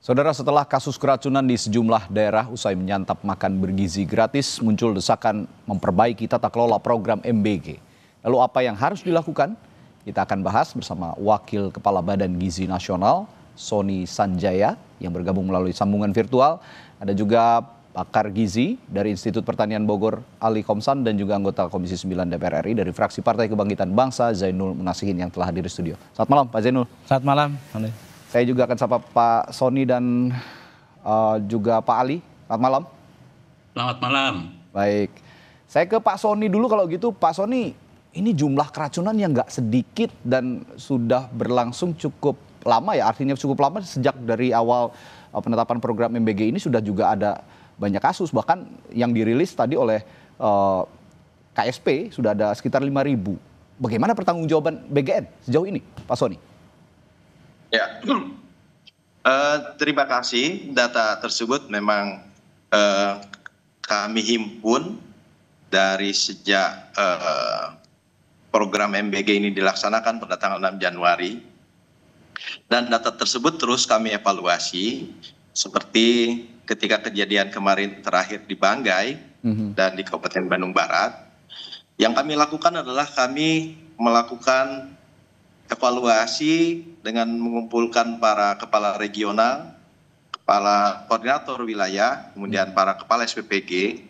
Saudara, setelah kasus keracunan di sejumlah daerah usai menyantap makan bergizi gratis, muncul desakan memperbaiki tata kelola program MBG. Lalu apa yang harus dilakukan? Kita akan bahas bersama Wakil Kepala Badan Gizi Nasional, Sony Sanjaya, yang bergabung melalui sambungan virtual. Ada juga pakar gizi dari Institut Pertanian Bogor, Ali Komsan, dan juga anggota Komisi 9 DPR RI dari fraksi Partai Kebangkitan Bangsa, Zainul Munasihin, yang telah hadir di studio. Selamat malam, Pak Zainul. Selamat malam. Saya juga akan sapa Pak Sony dan juga Pak Ali. Selamat malam. Selamat malam. Baik, saya ke Pak Sony dulu kalau gitu. Pak Sony, ini jumlah keracunan yang nggak sedikit dan sudah berlangsung cukup lama ya, artinya cukup lama sejak dari awal penetapan program MBG ini sudah juga ada banyak kasus, bahkan yang dirilis tadi oleh KSP sudah ada sekitar 5.000. Bagaimana pertanggungjawaban BGN sejauh ini, Pak Sony? Ya, terima kasih. Data tersebut memang kami himpun dari sejak program MBG ini dilaksanakan pada tanggal 6 Januari. Dan data tersebut terus kami evaluasi, seperti ketika kejadian kemarin terakhir di Banggai dan di Kabupaten Bandung Barat. Yang kami lakukan adalah kami melakukan evaluasi dengan mengumpulkan para kepala regional, kepala koordinator wilayah, kemudian para kepala SPPG,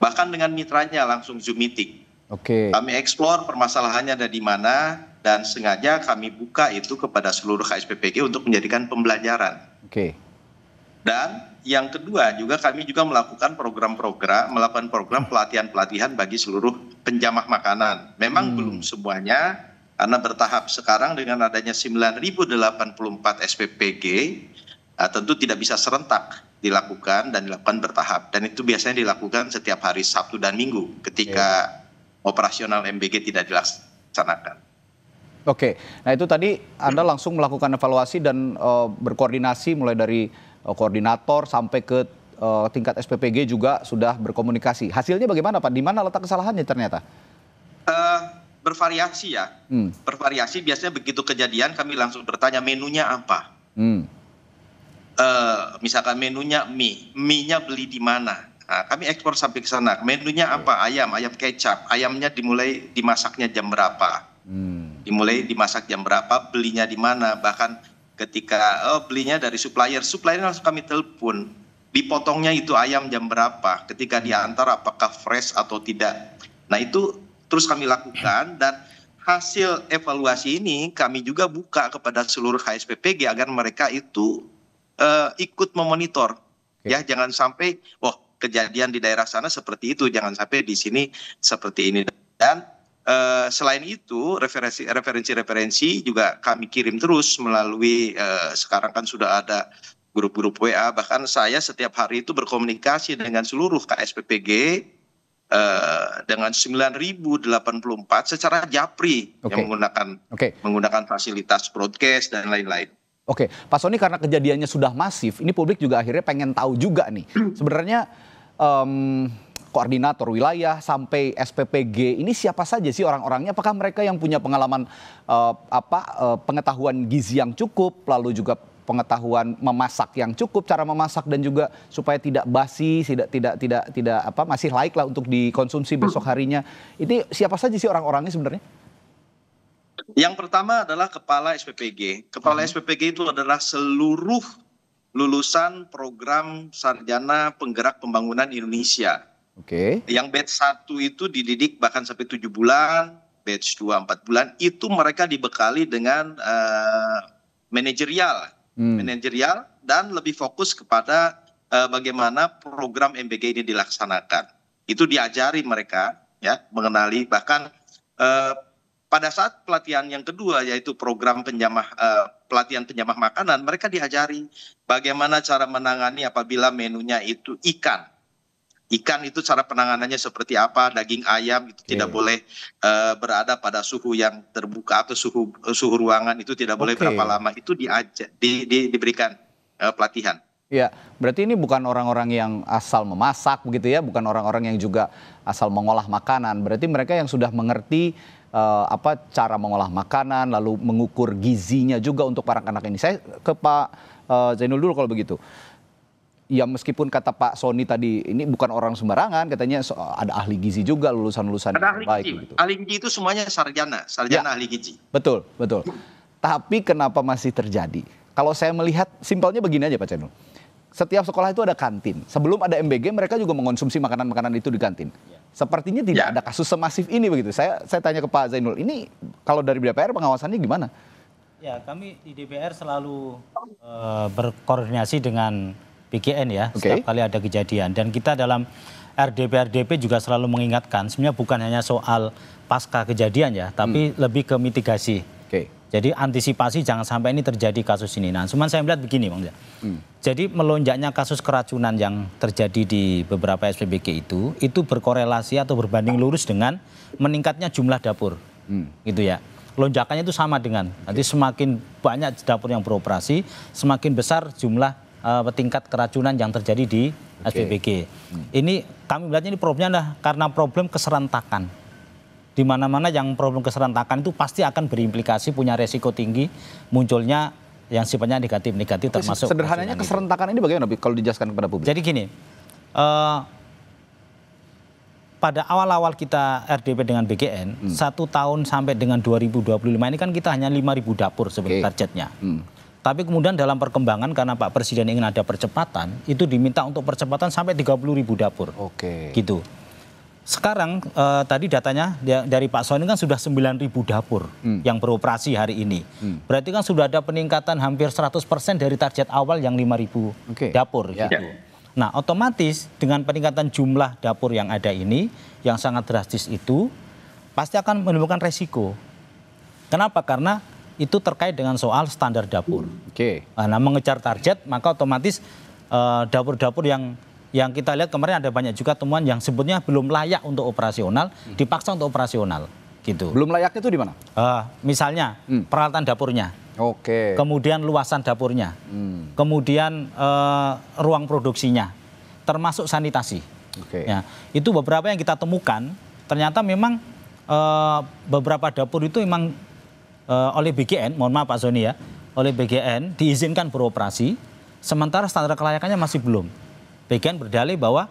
bahkan dengan mitranya langsung Zoom meeting. Oke. Kami eksplor permasalahannya ada di mana, dan sengaja kami buka itu kepada seluruh KSPPG untuk menjadikan pembelajaran. Oke. Dan yang kedua juga kami juga melakukan program pelatihan-pelatihan bagi seluruh penjamah makanan. Memang belum semuanya, karena bertahap. Sekarang dengan adanya 9.084 SPPG, tentu tidak bisa serentak dilakukan dan dilakukan bertahap. Dan itu biasanya dilakukan setiap hari Sabtu dan Minggu ketika operasional MBG tidak dilaksanakan. Oke, nah itu tadi Anda langsung melakukan evaluasi dan berkoordinasi mulai dari koordinator sampai ke tingkat SPPG juga sudah berkomunikasi. Hasilnya bagaimana, Pak? Di mana letak kesalahannya ternyata? Bervariasi ya, bervariasi. Biasanya begitu kejadian kami langsung bertanya menunya apa. Misalkan menunya mie-nya beli di mana. Nah, kami ekspor sampai ke sana. Menunya apa? Ayam kecap. Ayamnya dimulai dimasaknya jam berapa? Dimulai dimasak jam berapa? Belinya di mana? Bahkan ketika belinya dari supplier langsung kami telepon. Dipotongnya itu ayam jam berapa? Ketika diantar apakah fresh atau tidak? Nah itu terus kami lakukan, dan hasil evaluasi ini kami juga buka kepada seluruh KSPPG agar mereka itu ikut memonitor. Ya, jangan sampai kejadian di daerah sana seperti itu, jangan sampai di sini seperti ini. Dan selain itu referensi juga kami kirim terus melalui sekarang kan sudah ada grup-grup WA, bahkan saya setiap hari itu berkomunikasi dengan seluruh KSPPG dengan 9.084 secara japri yang menggunakan fasilitas broadcast dan lain-lain. Oke, Pak Sony, karena kejadiannya sudah masif, ini publik juga akhirnya pengen tahu juga nih. Sebenarnya koordinator wilayah sampai SPPG ini siapa saja sih orang-orangnya? Apakah mereka yang punya pengalaman pengetahuan gizi yang cukup, lalu juga pengetahuan memasak yang cukup, cara memasak, dan juga supaya tidak basi, tidak masih laik lah untuk dikonsumsi besok harinya. Ini siapa saja sih orang-orangnya sebenarnya? Yang pertama adalah kepala SPPG. Kepala SPPG itu adalah seluruh lulusan program sarjana penggerak pembangunan Indonesia. Oke. Yang batch 1 itu dididik bahkan sampai 7 bulan, batch 2 4 bulan, itu mereka dibekali dengan manajerial dan lebih fokus kepada bagaimana program MBG ini dilaksanakan. Itu diajari mereka ya, mengenali, bahkan pada saat pelatihan yang kedua yaitu program pelatihan penjamah makanan, mereka diajari bagaimana cara menangani apabila menunya itu ikan. Ikan itu cara penanganannya seperti apa, daging ayam itu tidak boleh berada pada suhu yang terbuka atau suhu ruangan itu tidak boleh berapa lama, itu diberikan pelatihan. Ya, berarti ini bukan orang-orang yang asal memasak begitu ya, bukan orang-orang yang juga asal mengolah makanan. Berarti mereka yang sudah mengerti cara mengolah makanan, lalu mengukur gizinya juga untuk para anak ini. Saya ke Pak Zainul dulu kalau begitu. Ya meskipun kata Pak Sony tadi ini bukan orang sembarangan, katanya ada ahli gizi juga lulusan-lulusan Ada ahli baik gizi. gitu. Ahli gizi itu semuanya sarjana ahli gizi. Betul, betul. Tapi kenapa masih terjadi? Kalau saya melihat simpelnya begini aja Pak Zainul. Setiap sekolah itu ada kantin. Sebelum ada MBG mereka juga mengonsumsi makanan-makanan itu di kantin. Sepertinya tidak ada kasus semasif ini begitu. Saya tanya ke Pak Zainul, ini kalau dari DPR pengawasannya gimana? Ya, kami di DPR selalu berkoordinasi dengan PGN ya, setiap kali ada kejadian. Dan kita dalam RDP juga selalu mengingatkan, sebenarnya bukan hanya soal pasca kejadian ya, tapi lebih ke mitigasi. Jadi antisipasi jangan sampai ini terjadi kasus ini. Nah, cuman saya melihat begini Bang. Jadi melonjaknya kasus keracunan yang terjadi di beberapa SPBG itu berkorelasi atau berbanding lurus dengan meningkatnya jumlah dapur. Gitu ya. Lonjakannya itu sama dengan, nanti semakin banyak dapur yang beroperasi, semakin besar jumlah tingkat keracunan yang terjadi di SPBG. Ini kami melihatnya ini problemnya adalah karena problem keserentakan. Di mana-mana yang problem keserentakan itu pasti akan berimplikasi, punya resiko tinggi munculnya yang sifatnya negatif termasuk. Sederhananya keserentakan ini bagaimana kalau dijelaskan kepada publik? Jadi gini, pada awal-awal kita RDP dengan BGN, 1 tahun sampai dengan 2025 ini kan kita hanya 5.000 dapur sebagai targetnya. Tapi kemudian dalam perkembangan karena Pak Presiden ingin ada percepatan, itu diminta untuk percepatan sampai 30.000 dapur. Gitu. Sekarang tadi datanya dari Pak Sony kan sudah 9.000 dapur yang beroperasi hari ini. Berarti kan sudah ada peningkatan hampir 100% dari target awal yang 5.000 dapur gitu. Nah, otomatis dengan peningkatan jumlah dapur yang ada ini yang sangat drastis itu pasti akan menimbulkan resiko. Kenapa? Karena itu terkait dengan soal standar dapur. Nah, mengejar target maka otomatis dapur-dapur yang kita lihat kemarin ada banyak juga temuan yang sebetulnya belum layak untuk operasional, dipaksa untuk operasional, gitu. Belum layaknya itu di mana? Misalnya peralatan dapurnya, kemudian luasan dapurnya, kemudian ruang produksinya, termasuk sanitasi. Ya, itu beberapa yang kita temukan. Ternyata memang beberapa dapur itu memang oleh BGN, mohon maaf Pak Sony ya, oleh BGN diizinkan beroperasi, sementara standar kelayakannya masih belum. BGN berdalih bahwa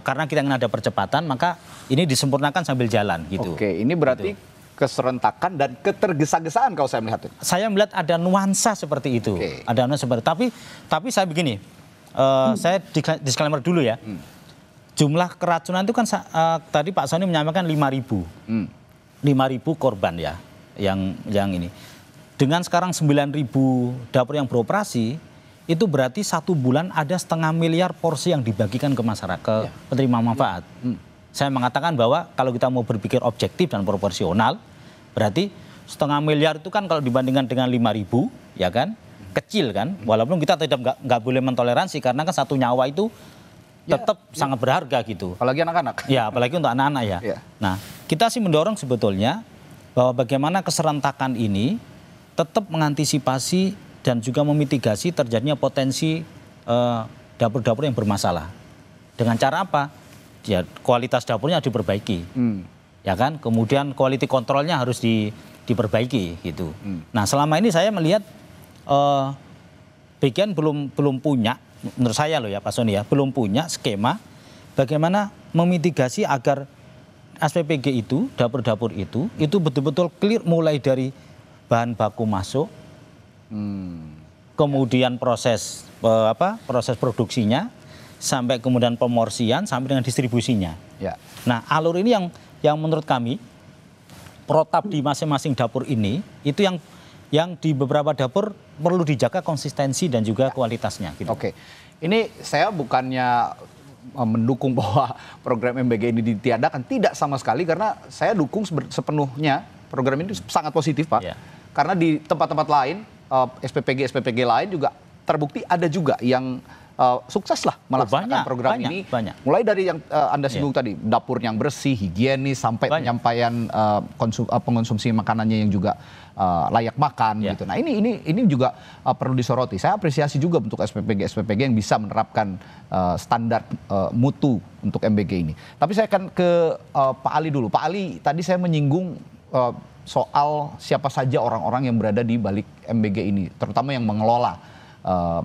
karena kita ingin ada percepatan, maka ini disempurnakan sambil jalan gitu. Ini berarti keserentakan dan ketergesa-gesaan kalau saya melihat. Saya melihat ada nuansa seperti itu. Ada nuansa seperti tapi saya begini, saya disclaimer dulu ya. Jumlah keracunan itu kan tadi Pak Sony menyampaikan 5.000. 5.000 korban ya yang ini. Dengan sekarang 9.000 dapur yang beroperasi, itu berarti 1 bulan ada 0,5 miliar porsi yang dibagikan ke masyarakat, penerima manfaat. Saya mengatakan bahwa kalau kita mau berpikir objektif dan proporsional, berarti 0,5 miliar itu kan kalau dibandingkan dengan 5.000, ya kan, kecil kan. Walaupun kita nggak boleh mentoleransi karena kan satu nyawa itu tetap sangat berharga gitu. Apalagi anak-anak. Ya, apalagi untuk anak-anak ya. Nah, kita sih mendorong sebetulnya bahwa bagaimana keserentakan ini tetap mengantisipasi dan juga memitigasi terjadinya potensi dapur-dapur yang bermasalah. Dengan cara apa? Ya, kualitas dapurnya diperbaiki. Ya kan? Kemudian quality kontrolnya harus diperbaiki gitu. Nah, selama ini saya melihat BGN belum punya, menurut saya loh ya Pak Sony ya, belum punya skema bagaimana memitigasi agar SPPG itu, dapur-dapur itu betul-betul clear mulai dari bahan baku masuk, kemudian proses produksinya, sampai kemudian pemorsian, sampai dengan distribusinya. Nah, alur ini yang menurut kami protap di masing-masing dapur ini itu yang di beberapa dapur perlu dijaga konsistensi dan juga kualitasnya. Gitu. Ini saya bukannya mendukung bahwa program MBG ini ditiadakan, tidak sama sekali, karena saya dukung sepenuhnya program ini sangat positif Pak. Karena di tempat-tempat lain SPPG lain juga terbukti ada juga yang sukses lah melaksanakan program ini. Mulai dari yang Anda singgung tadi, dapur yang bersih, higienis, sampai penyampaian pengonsumsi makanannya yang juga layak makan gitu. Nah, ini juga perlu disoroti. Saya apresiasi juga untuk SPPG yang bisa menerapkan standar mutu untuk MBG ini. Tapi saya akan ke Pak Ali dulu. Pak Ali, tadi saya menyinggung soal siapa saja orang-orang yang berada di balik MBG ini, terutama yang mengelola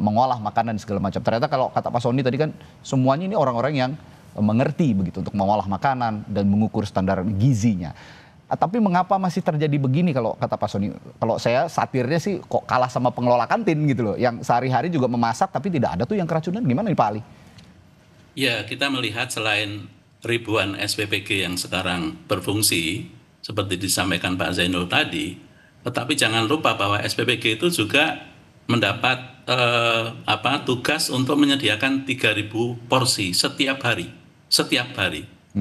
mengolah makanan segala macam. Ternyata kalau kata Pak Sony tadi kan semuanya ini orang-orang yang mengerti begitu untuk mengolah makanan dan mengukur standar gizinya. Tapi mengapa masih terjadi begini kalau kata Pak Sony? Kalau saya satirnya sih kok kalah sama pengelola kantin gitu loh, yang sehari-hari juga memasak tapi tidak ada tuh yang keracunan. Gimana nih Pak Ali? Ya, kita melihat selain ribuan SPPG yang sekarang berfungsi, seperti disampaikan Pak Zainul tadi, tetapi jangan lupa bahwa SPPG itu juga mendapat tugas untuk menyediakan 3.000 porsi setiap hari.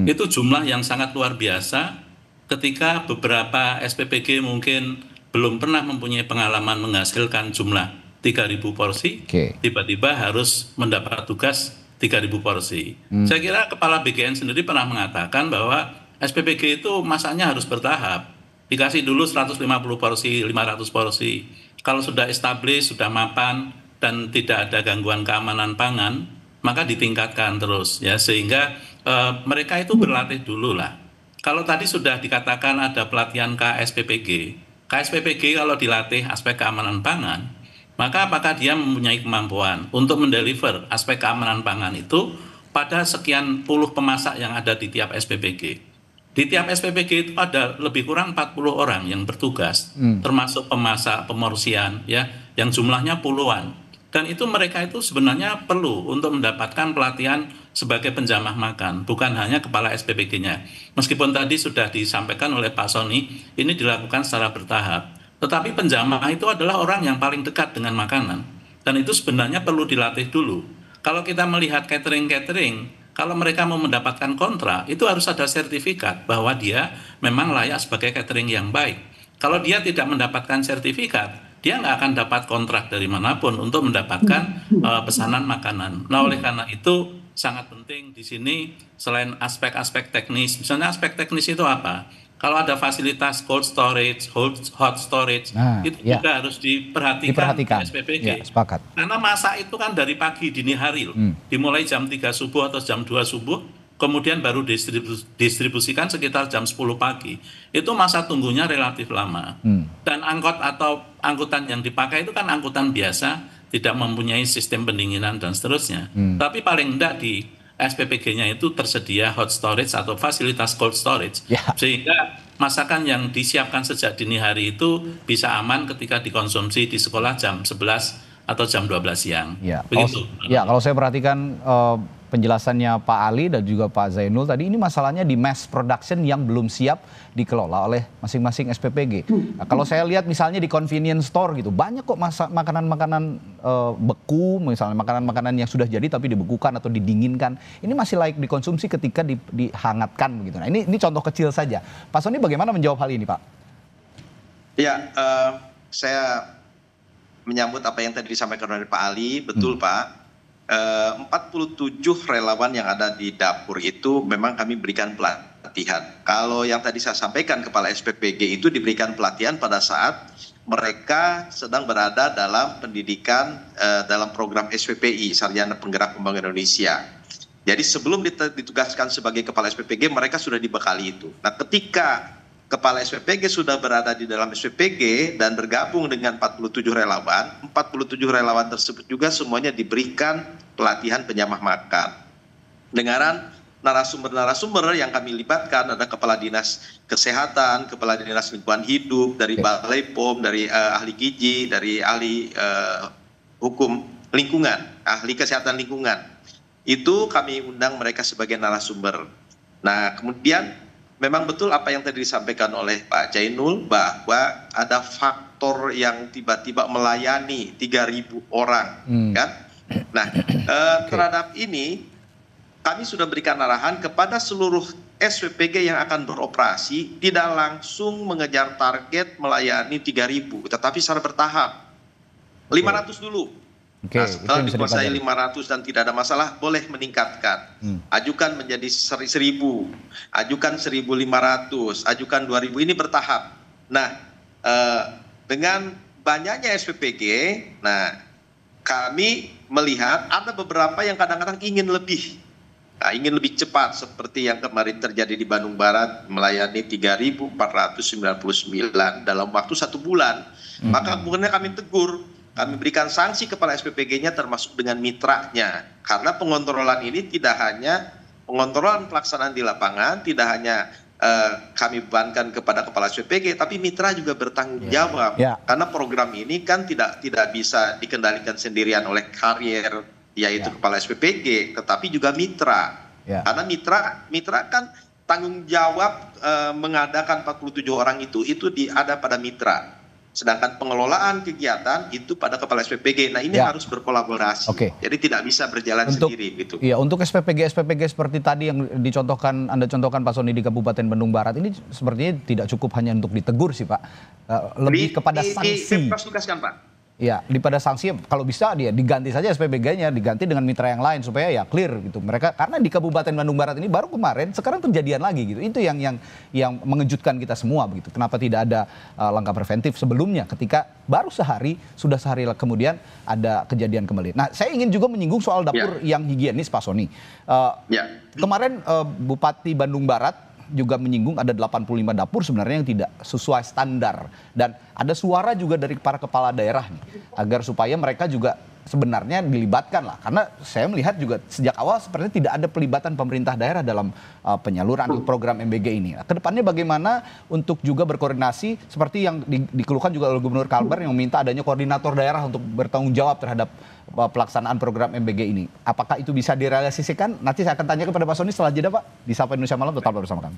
Itu jumlah yang sangat luar biasa ketika beberapa SPPG mungkin belum pernah mempunyai pengalaman menghasilkan jumlah 3.000 porsi, tiba-tiba harus mendapat tugas 3.000 porsi. Saya kira Kepala BGN sendiri pernah mengatakan bahwa SPPG itu masaknya harus bertahap. Dikasih dulu 150 porsi, 500 porsi. Kalau sudah establis, sudah mapan, dan tidak ada gangguan keamanan pangan, maka ditingkatkan terus, ya, sehingga mereka itu berlatih dulu lah. Kalau tadi sudah dikatakan ada pelatihan KSPPG kalau dilatih aspek keamanan pangan, maka apakah dia mempunyai kemampuan untuk mendeliver aspek keamanan pangan itu pada sekian puluh pemasak yang ada di tiap SPPG. Di tiap SPPG itu ada lebih kurang 40 orang yang bertugas, termasuk pemasak, pemorsian, ya, yang jumlahnya puluhan. Dan itu mereka itu sebenarnya perlu untuk mendapatkan pelatihan sebagai penjamah makan, bukan hanya kepala SPPG-nya. Meskipun tadi sudah disampaikan oleh Pak Sony, ini dilakukan secara bertahap. Tetapi penjamah itu adalah orang yang paling dekat dengan makanan. Dan itu sebenarnya perlu dilatih dulu. Kalau kita melihat catering, kalau mereka mau mendapatkan kontrak, itu harus ada sertifikat bahwa dia memang layak sebagai catering yang baik. Kalau dia tidak mendapatkan sertifikat, dia nggak akan dapat kontrak dari manapun untuk mendapatkan pesanan makanan. Nah, oleh karena itu sangat penting di sini selain aspek-aspek teknis. Misalnya aspek teknis itu apa? Kalau ada fasilitas cold storage, hot storage, itu juga harus diperhatikan di SPPG. Ya, sepakat. Karena masak itu kan dari pagi dini hari loh. Dimulai jam 3 subuh atau jam 2 subuh, kemudian baru distribusikan sekitar jam 10 pagi. Itu masa tunggunya relatif lama. Dan angkot atau angkutan yang dipakai itu kan angkutan biasa, tidak mempunyai sistem pendinginan dan seterusnya. Tapi paling enggak di SPPG-nya itu tersedia hot storage atau fasilitas cold storage, sehingga masakan yang disiapkan sejak dini hari itu bisa aman ketika dikonsumsi di sekolah jam 11 atau jam 12 siang. Begitu. Kalau saya perhatikan penjelasannya Pak Ali dan juga Pak Zainul tadi, ini masalahnya di mass production yang belum siap dikelola oleh masing-masing SPPG. Nah, kalau saya lihat misalnya di convenience store gitu, banyak kok makanan-makanan beku, misalnya makanan-makanan yang sudah jadi tapi dibekukan atau didinginkan. Ini masih layak dikonsumsi ketika dihangatkan begitu. Nah, ini contoh kecil saja. Pak Sony bagaimana menjawab hal ini, Pak? Ya, saya menyambut apa yang tadi disampaikan oleh Pak Ali, betul Pak. 47 relawan yang ada di dapur itu memang kami berikan pelatihan. Kalau yang tadi saya sampaikan kepala SPPG itu diberikan pelatihan pada saat mereka sedang berada dalam pendidikan dalam program SPPI, Sarjana Penggerak Pembangunan Indonesia. Jadi sebelum ditugaskan sebagai kepala SPPG mereka sudah dibekali itu. Nah, ketika kepala SPPG sudah berada di dalam SPPG dan bergabung dengan 47 relawan tersebut juga semuanya diberikan pelatihan penjamah makan. Dengaran narasumber-narasumber yang kami libatkan ada Kepala Dinas Kesehatan, Kepala Dinas Lingkungan Hidup, dari Balai POM, dari ahli gizi, dari ahli hukum lingkungan, ahli kesehatan lingkungan. Itu kami undang mereka sebagai narasumber. Nah, kemudian memang betul apa yang tadi disampaikan oleh Pak Zainul bahwa ada faktor yang tiba-tiba melayani 3.000 orang, kan? Nah, terhadap ini kami sudah berikan arahan kepada seluruh SPPG yang akan beroperasi tidak langsung mengejar target melayani 3.000, tetapi secara bertahap. 500 dulu. Nah, setelah dikuasai 500 dan tidak ada masalah, boleh meningkatkan. Ajukan menjadi 1.000, ajukan 1.500, ajukan 2.000, ini bertahap. Nah, dengan banyaknya SPPG, nah kami melihat ada beberapa yang kadang-kadang ingin lebih. Nah, ingin lebih cepat seperti yang kemarin terjadi di Bandung Barat melayani 3.499 dalam waktu 1 bulan. Maka kemudian kami tegur, kami berikan sanksi kepada SPPG-nya termasuk dengan mitranya. Karena pengontrolan ini tidak hanya pengontrolan pelaksanaan di lapangan, tidak hanya kami bebankan kepada kepala SPPG, tapi mitra juga bertanggung jawab. Karena program ini kan tidak bisa dikendalikan sendirian oleh karier, yaitu kepala SPPG, tetapi juga mitra. Karena mitra kan tanggung jawab mengadakan 47 orang itu ada pada mitra. Sedangkan pengelolaan kegiatan itu pada kepala SPPG. Nah ini harus berkolaborasi. Jadi tidak bisa berjalan sendiri gitu. Iya, untuk SPPG seperti tadi yang Anda contohkan Pak Sony di Kabupaten Bandung Barat ini sepertinya tidak cukup hanya untuk ditegur sih Pak. Lebih kepada sanksi. Tugaskan Pak. Ya, daripada sanksi kalau bisa dia diganti saja SPPG-nya, diganti dengan mitra yang lain supaya ya clear gitu. Mereka karena di Kabupaten Bandung Barat ini baru kemarin, sekarang kejadian lagi gitu. Itu yang mengejutkan kita semua begitu. Kenapa tidak ada langkah preventif sebelumnya ketika baru sudah sehari kemudian ada kejadian kembali. Nah, saya ingin juga menyinggung soal dapur yang higienis Pak Sony. Kemarin Bupati Bandung Barat juga menyinggung ada 85 dapur sebenarnya yang tidak sesuai standar. Dan ada suara juga dari para kepala daerah nih, agar supaya mereka juga sebenarnya dilibatkan lah. Karena saya melihat juga sejak awal sepertinya tidak ada pelibatan pemerintah daerah dalam penyaluran program MBG ini. Kedepannya bagaimana untuk juga berkoordinasi seperti yang dikeluhkan juga oleh Gubernur Kalbar yang meminta adanya koordinator daerah untuk bertanggung jawab terhadap pelaksanaan program MBG ini. Apakah itu bisa direalisasikan? Nanti saya akan tanya kepada Pak Sony setelah jeda Pak. Di Sapa Indonesia Malam tetap bersama kami.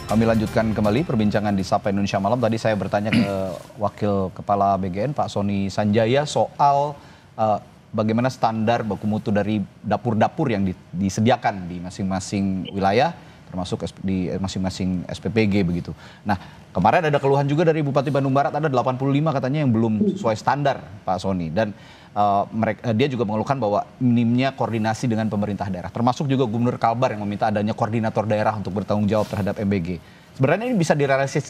Kami lanjutkan kembali perbincangan di Sapa Indonesia Malam. Tadi saya bertanya ke Wakil Kepala BGN Pak Sony Sanjaya soal bagaimana standar baku mutu dari dapur-dapur yang disediakan di masing-masing wilayah, termasuk di masing-masing SPPG begitu. Nah, kemarin ada keluhan juga dari Bupati Bandung Barat, ada 85 katanya yang belum sesuai standar Pak Sony. Dan dia juga mengeluhkan bahwa minimnya koordinasi dengan pemerintah daerah. Termasuk juga Gubernur Kalbar yang meminta adanya koordinator daerah untuk bertanggung jawab terhadap MBG. Sebenarnya ini bisa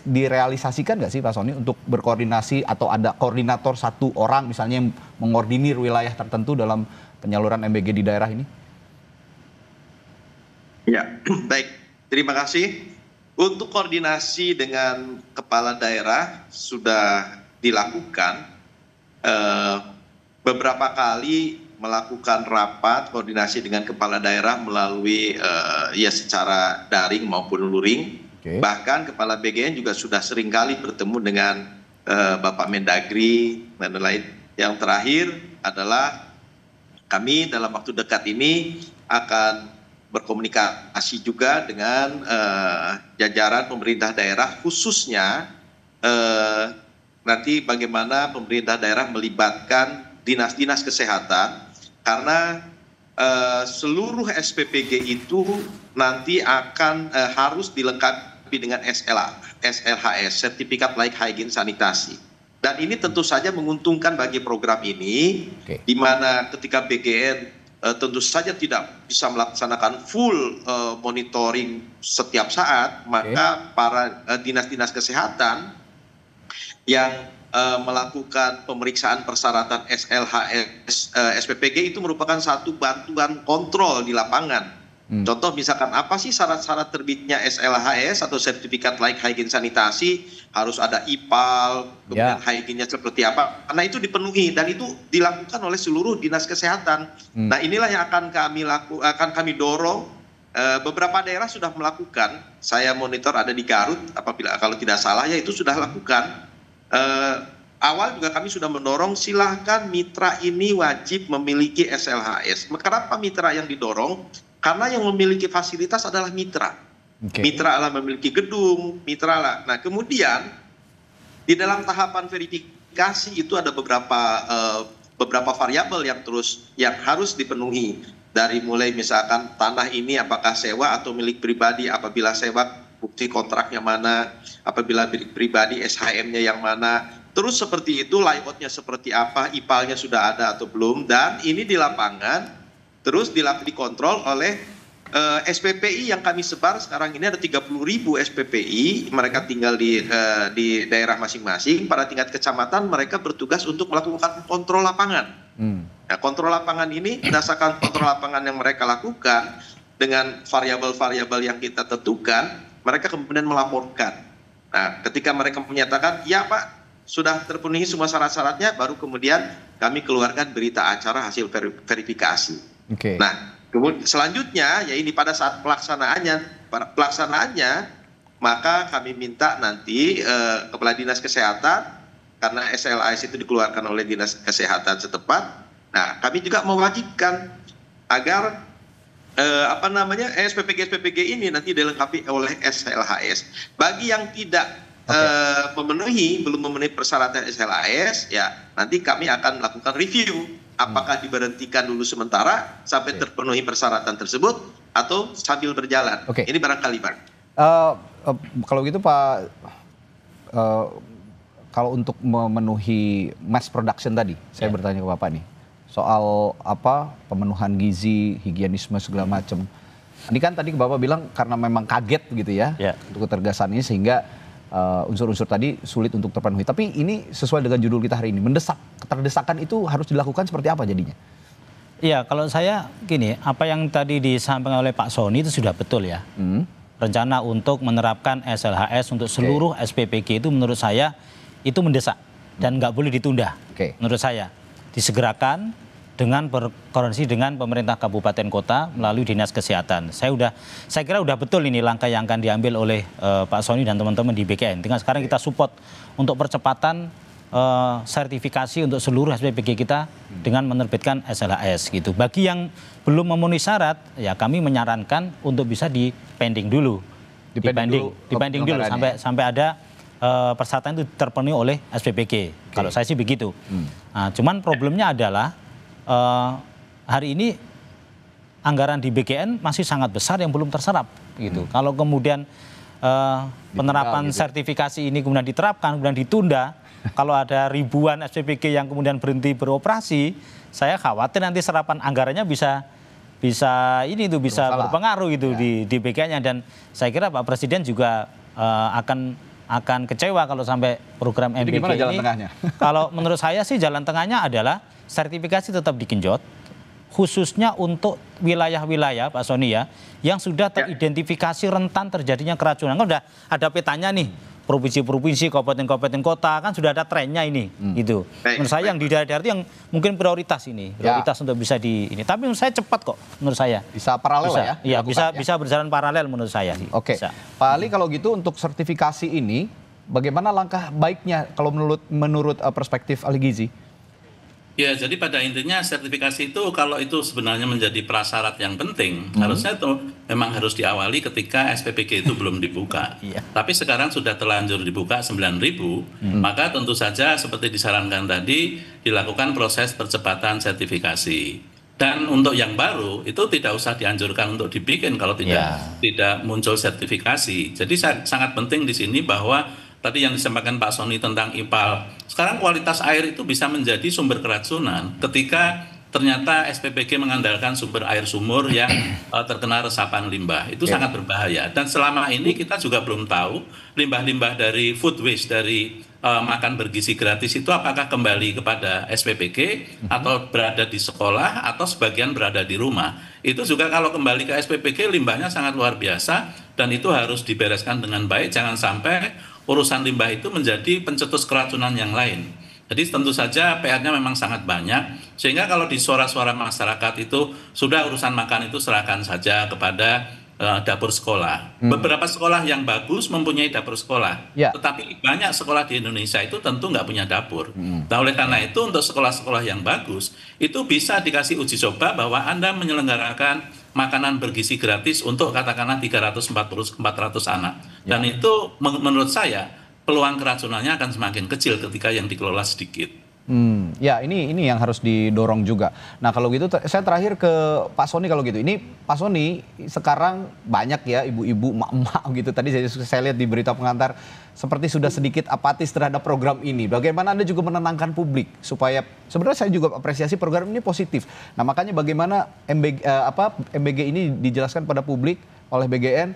direalisasikan nggak sih Pak Sony untuk berkoordinasi atau ada koordinator satu orang misalnya yang mengordinir wilayah tertentu dalam penyaluran MBG di daerah ini? Ya, baik. Terima kasih. Untuk koordinasi dengan kepala daerah sudah dilakukan beberapa kali melakukan rapat koordinasi dengan kepala daerah melalui secara daring maupun luring. Bahkan kepala BGN juga sudah sering kali bertemu dengan Bapak Mendagri dan lain. Yang terakhir adalah kami dalam waktu dekat ini akan berkomunikasi juga dengan jajaran pemerintah daerah, khususnya nanti bagaimana pemerintah daerah melibatkan dinas-dinas kesehatan, karena seluruh SPPG itu nanti akan harus dilengkapi dengan SLHS, Sertifikat Layak Hygiene Sanitasi. Dan ini tentu saja menguntungkan bagi program ini, di mana ketika BGN tentu saja tidak bisa melaksanakan full monitoring setiap saat, maka para dinas-dinas kesehatan yang melakukan pemeriksaan persyaratan SLHS SPPG itu merupakan satu bantuan kontrol di lapangan. Contoh misalkan apa sih syarat-syarat terbitnya SLHS atau Sertifikat Layak Hygiene Sanitasi, harus ada IPAL, kemudian hygiene-nya seperti apa. Karena itu dipenuhi dan itu dilakukan oleh seluruh dinas kesehatan. Nah, inilah yang akan kami dorong. Beberapa daerah sudah melakukan. Saya monitor ada di Garut, kalau tidak salah ya itu sudah lakukan. Awal juga kami sudah mendorong silahkan mitra ini wajib memiliki SLHS. Kenapa mitra yang didorong? Karena yang memiliki fasilitas adalah mitra. Mitra lah memiliki gedung, mitra lah. Nah, kemudian di dalam tahapan verifikasi itu ada beberapa variabel yang harus dipenuhi. Dari mulai misalkan tanah ini apakah sewa atau milik pribadi, apabila sewa bukti kontraknya mana, apabila milik pribadi SHM-nya yang mana. Terus seperti itu, layout-nya seperti apa, IPAL-nya sudah ada atau belum, dan ini di lapangan terus dikontrol oleh SPPI yang kami sebar sekarang ini ada 30.000 SPPI, mereka tinggal di daerah masing-masing. Pada tingkat kecamatan mereka bertugas untuk melakukan kontrol lapangan. Nah, kontrol lapangan ini berdasarkan kontrol lapangan yang mereka lakukan, dengan variabel-variabel yang kita tentukan, mereka kemudian melaporkan. Nah, ketika mereka menyatakan, ya Pak, sudah terpenuhi semua syarat-syaratnya, baru kemudian kami keluarkan berita acara hasil verifikasi. Oke. Nah, kemudian selanjutnya, ya ini pada saat pelaksanaannya, maka kami minta nanti Kepala Dinas Kesehatan, karena SLAS itu dikeluarkan oleh Dinas Kesehatan setempat. Nah, kami juga mewajibkan agar SPPG ini nanti dilengkapi oleh SLHS. Bagi yang tidak belum memenuhi persyaratan SLAS, ya nanti kami akan melakukan review apakah diberhentikan dulu sementara sampai terpenuhi persyaratan tersebut atau sambil berjalan. Ini barangkali Pak. Kalau gitu Pak, kalau untuk memenuhi mass production tadi, saya bertanya ke Bapak nih soal pemenuhan gizi, higienisme segala macam. Ini kan tadi Bapak bilang karena memang kaget gitu ya untuk ketergasan ini sehingga unsur-unsur tadi sulit untuk terpenuhi. Tapi ini sesuai dengan judul kita hari ini, mendesak. Keterdesakan itu harus dilakukan seperti apa jadinya? Iya, kalau saya gini, apa yang tadi disampaikan oleh Pak Sony itu sudah betul ya. Rencana untuk menerapkan SLHS untuk seluruh SPPG itu menurut saya itu mendesak dan nggak boleh ditunda. Menurut saya disegerakan dengan berkoordinasi dengan pemerintah kabupaten kota melalui dinas kesehatan. Saya kira udah betul ini langkah yang akan diambil oleh Pak Sony dan teman-teman di BKN. Tinggal sekarang kita support untuk percepatan sertifikasi untuk seluruh SPPG kita dengan menerbitkan SLHS gitu. Bagi yang belum memenuhi syarat, ya kami menyarankan untuk bisa dipending dulu. Dipending dulu sampai ada persyaratan itu terpenuhi oleh SPPG. Kalau saya sih begitu. Nah, cuman problemnya adalah hari ini anggaran di BKN masih sangat besar yang belum terserap gitu. Kalau kemudian penerapan sertifikasi ini kemudian diterapkan, kemudian ditunda, kalau ada ribuan SPPG yang kemudian berhenti beroperasi, saya khawatir nanti serapan anggarannya bisa berpengaruh gitu di BKN-nya. Dan saya kira Pak Presiden juga akan kecewa kalau sampai program MBG gimana jalan tengahnya? Kalau menurut saya sih jalan tengahnya adalah sertifikasi tetap digenjot, khususnya untuk wilayah-wilayah Pak Sony ya, yang sudah teridentifikasi rentan terjadinya keracunan. Kan udah ada petanya nih, provinsi-provinsi, kabupaten-kabupaten kota, kan sudah ada trennya ini, gitu. Menurut saya yang di daerah-daerah itu yang mungkin prioritas ini, prioritas untuk bisa ini. Tapi menurut saya cepat kok, menurut saya. Bisa paralel ya? Iya, bisa berjalan paralel menurut saya. Oke, Pak Ali, kalau gitu untuk sertifikasi ini, bagaimana langkah baiknya kalau menurut perspektif ahli gizi? Ya, jadi pada intinya sertifikasi itu kalau itu sebenarnya menjadi prasyarat yang penting, harusnya itu memang harus diawali ketika SPPG itu belum dibuka. Tapi sekarang sudah terlanjur dibuka 9.000, maka tentu saja seperti disarankan tadi dilakukan proses percepatan sertifikasi. Dan untuk yang baru itu tidak usah dianjurkan untuk dibikin kalau tidak muncul sertifikasi. Jadi sangat penting di sini bahwa tadi yang disampaikan Pak Sony tentang IPAL, sekarang kualitas air itu bisa menjadi sumber keracunan ketika ternyata SPPG mengandalkan sumber air sumur yang terkena resapan limbah. Itu sangat berbahaya. Dan selama ini kita juga belum tahu limbah-limbah dari food waste, dari makan bergizi gratis itu apakah kembali kepada SPPG atau berada di sekolah atau sebagian berada di rumah. Itu juga kalau kembali ke SPPG limbahnya sangat luar biasa dan itu harus dibereskan dengan baik. Jangan sampai urusan limbah itu menjadi pencetus keracunan yang lain. Jadi tentu saja PR-nya memang sangat banyak, sehingga kalau di suara-suara masyarakat itu sudah urusan makan itu serahkan saja kepada dapur sekolah. Beberapa sekolah yang bagus mempunyai dapur sekolah, tetapi banyak sekolah di Indonesia itu tentu nggak punya dapur. Nah, oleh karena itu untuk sekolah-sekolah yang bagus, itu bisa dikasih uji coba bahwa Anda menyelenggarakan makanan bergizi gratis untuk katakanlah 340-400 anak. Dan itu menurut saya peluang keracunannya akan semakin kecil ketika yang dikelola sedikit. Ya ini yang harus didorong juga. Nah kalau gitu saya terakhir ke Pak Sony kalau gitu. Ini Pak Sony sekarang banyak ya ibu-ibu, emak-emak gitu. Tadi saya lihat di berita pengantar seperti sudah sedikit apatis terhadap program ini. Bagaimana Anda juga menenangkan publik supaya sebenarnya saya juga apresiasi program ini positif. Nah makanya bagaimana MBG ini dijelaskan pada publik oleh BGN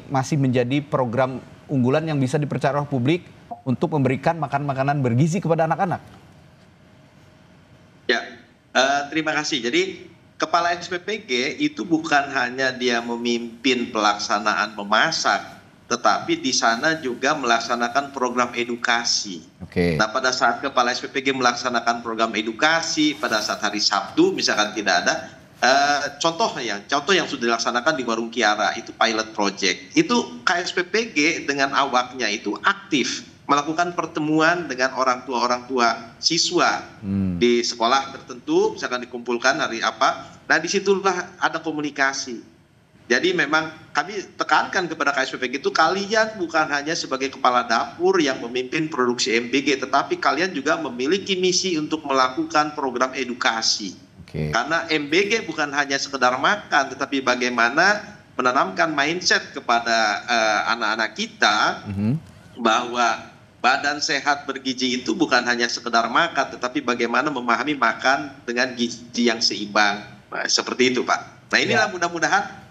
masih menjadi program unggulan yang bisa dipercaya oleh publik untuk memberikan makanan bergizi kepada anak-anak. Ya, terima kasih. Jadi kepala SPPG itu bukan hanya dia memimpin pelaksanaan memasak, tetapi di sana juga melaksanakan program edukasi. Nah, pada saat kepala SPPG melaksanakan program edukasi, pada saat hari Sabtu misalkan tidak ada, contoh yang sudah dilaksanakan di Warung Kiara itu pilot project. Itu KSPPG dengan awaknya itu aktif melakukan pertemuan dengan orang tua siswa di sekolah tertentu, misalkan dikumpulkan hari apa. Nah, disitulah ada komunikasi. Jadi memang kami tekankan kepada KSPPG itu, kalian bukan hanya sebagai kepala dapur yang memimpin produksi MBG, tetapi kalian juga memiliki misi untuk melakukan program edukasi. Karena MBG bukan hanya sekedar makan, tetapi bagaimana menanamkan mindset kepada anak-anak kita bahwa badan sehat bergizi itu bukan hanya sekedar makan, tetapi bagaimana memahami makan dengan gizi yang seimbang. Nah, seperti itu, Pak. Nah, inilah mudah-mudahan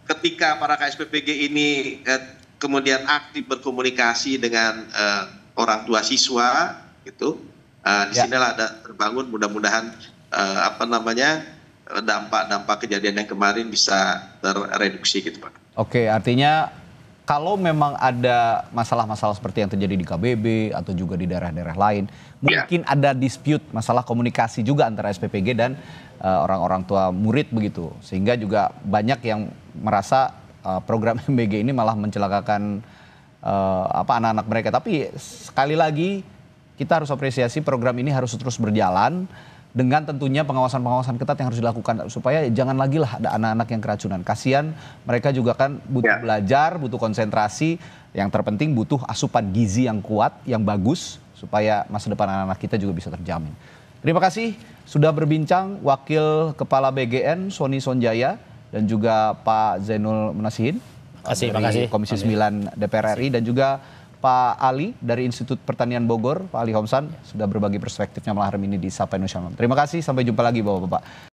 ketika para KSPPG ini kemudian aktif berkomunikasi dengan orang tua siswa, gitu, disinilah ada terbangun mudah-mudahan dampak-dampak kejadian yang kemarin bisa terreduksi, gitu, Pak. Oke, artinya kalau memang ada masalah-masalah seperti yang terjadi di KBB atau juga di daerah-daerah lain, mungkin ada dispute masalah komunikasi juga antara SPPG dan orang-orang tua murid begitu. Sehingga juga banyak yang merasa program MBG ini malah mencelakakan anak-anak mereka. Tapi sekali lagi kita harus apresiasi program ini harus terus berjalan, dengan tentunya pengawasan-pengawasan ketat yang harus dilakukan supaya jangan lagi lah ada anak-anak yang keracunan. Kasihan mereka juga kan butuh belajar, butuh konsentrasi, yang terpenting butuh asupan gizi yang kuat, yang bagus supaya masa depan anak-anak kita juga bisa terjamin. Terima kasih sudah berbincang Wakil Kepala BGN Sony Sonjaya dan juga Pak Zainul Munasihin dari Komisi 9 DPR RI, dan juga Pak Ali dari Institut Pertanian Bogor, Pak Ali Homsan, sudah berbagi perspektifnya malam hari ini di Sapa Indonesia Malam. Terima kasih, sampai jumpa lagi Bapak-Bapak.